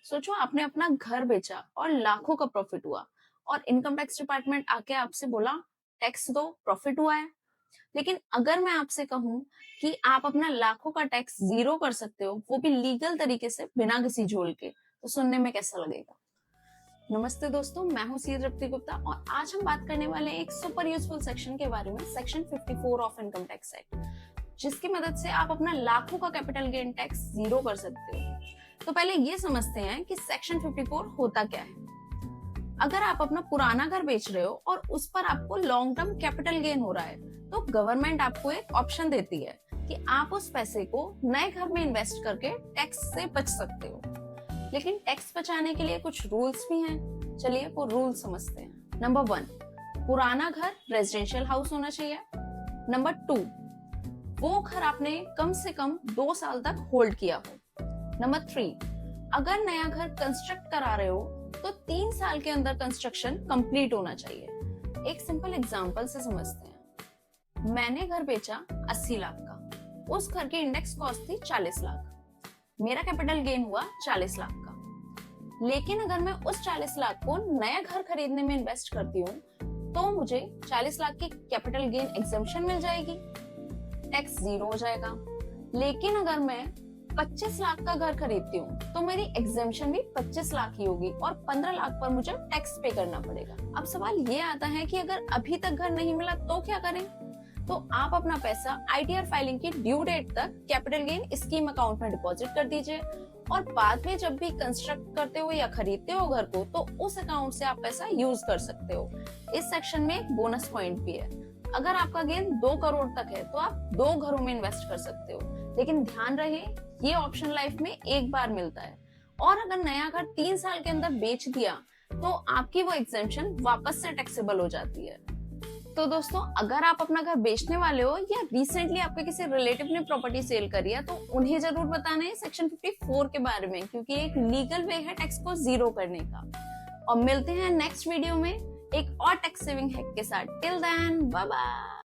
सोचो आपने अपना घर बेचा और लाखों का प्रॉफिट हुआ और इनकम टैक्स डिपार्टमेंट आके आपसे बोला टैक्स दो, प्रॉफिट हुआ है। लेकिन अगर मैं आपसे कहूं कि आप अपना लाखों का टैक्स जीरो कर सकते हो, वो भी लीगल तरीके से बिना किसी झोल के, तो सुनने में कैसा लगेगा? नमस्ते दोस्तों, मैं हूं सी तृप्ति गुप्ता और आज हम बात करने वाले हैं एक सुपर यूजफुल सेक्शन के बारे में, section 54 of income tax act, जिसकी मदद से आप अपना लाखों का कैपिटल गेन टैक्स जीरो कर सकते हो। तो पहले ये समझते हैं कि सेक्शन 54 होता क्या है। अगर आप अपना पुराना घर बेच रहे हो और उस पर आपको लॉन्ग टर्म कैपिटल गेन हो रहा है, तो गवर्नमेंट आपको एक ऑप्शन देती है कि आप उस पैसे को नए घर में इन्वेस्ट करके टैक्स से बच सकते हो। लेकिन टैक्स बचाने के लिए कुछ रूल्स भी हैं। चलिए वो रूल समझते हैं। नंबर 1, पुराना घर रेजिडेंशियल हाउस होना चाहिए। नंबर 2, वो घर आपने कम से कम 2 साल तक होल्ड किया हो। नंबर 3, अगर नया घर कंस्ट्रक्ट करा रहे हो तो 3 साल के अंदर कंस्ट्रक्शन कंप्लीट होना चाहिए। एक सिंपल एग्जांपल से समझते हैं। मैंने घर बेचा 80 लाख का, उस घर की इंडेक्स कॉस्ट थी 40 लाख, मेरा कैपिटल गेन हुआ 40 लाख का। लेकिन अगर मैं उस 40 लाख को नया घर खरीदने में इन्वेस्ट करती हूँ तो मुझे 40 लाख की कैपिटल गेन एग्जम्पशन मिल जाएगी, टैक्स जीरो हो जाएगा। लेकिन अगर मैं 25 लाख का घर खरीदती हूँ तो मेरी एग्जम्पशन भी 25 लाख ही होगी और 15 लाख पर मुझे टैक्स पे करना पड़ेगा। अब सवाल ये आता है कि अगर अभी तक घर नहीं मिला तो क्या करें? तो आप अपना पैसा आईटीआर फाइलिंग की ड्यू डेट तक कैपिटल गेन स्कीम अकाउंट में डिपॉजिट कर दीजिए और बाद में जब भी कंस्ट्रक्ट करते हो या खरीदते हो घर को, तो उस अकाउंट से आप पैसा यूज कर सकते हो। इस सेक्शन में एक बोनस पॉइंट भी है। अगर आपका गेन 2 करोड़ तक है तो आप 2 घरों में इन्वेस्ट कर सकते हो। लेकिन ध्यान रहे, ये ऑप्शन लाइफ में एक बार मिलता है और अगर नया घर 3 साल के अंदर बेच दिया तो आपकी वो एग्जेम्पशन वापस से टैक्सेबल हो जाती है। तो दोस्तों, अगर आप अपना घर बेचने वाले हो या रिसेंटली आपके किसी रिलेटिव ने प्रॉपर्टी सेल करी है तो उन्हें जरूर बताना है सेक्शन 54 के बारे में, क्योंकि एक लीगल वे है टैक्स को जीरो करने का। और मिलते हैं नेक्स्ट वीडियो में एक और टैक्स सेविंग हैक के साथ। Till then, bye bye.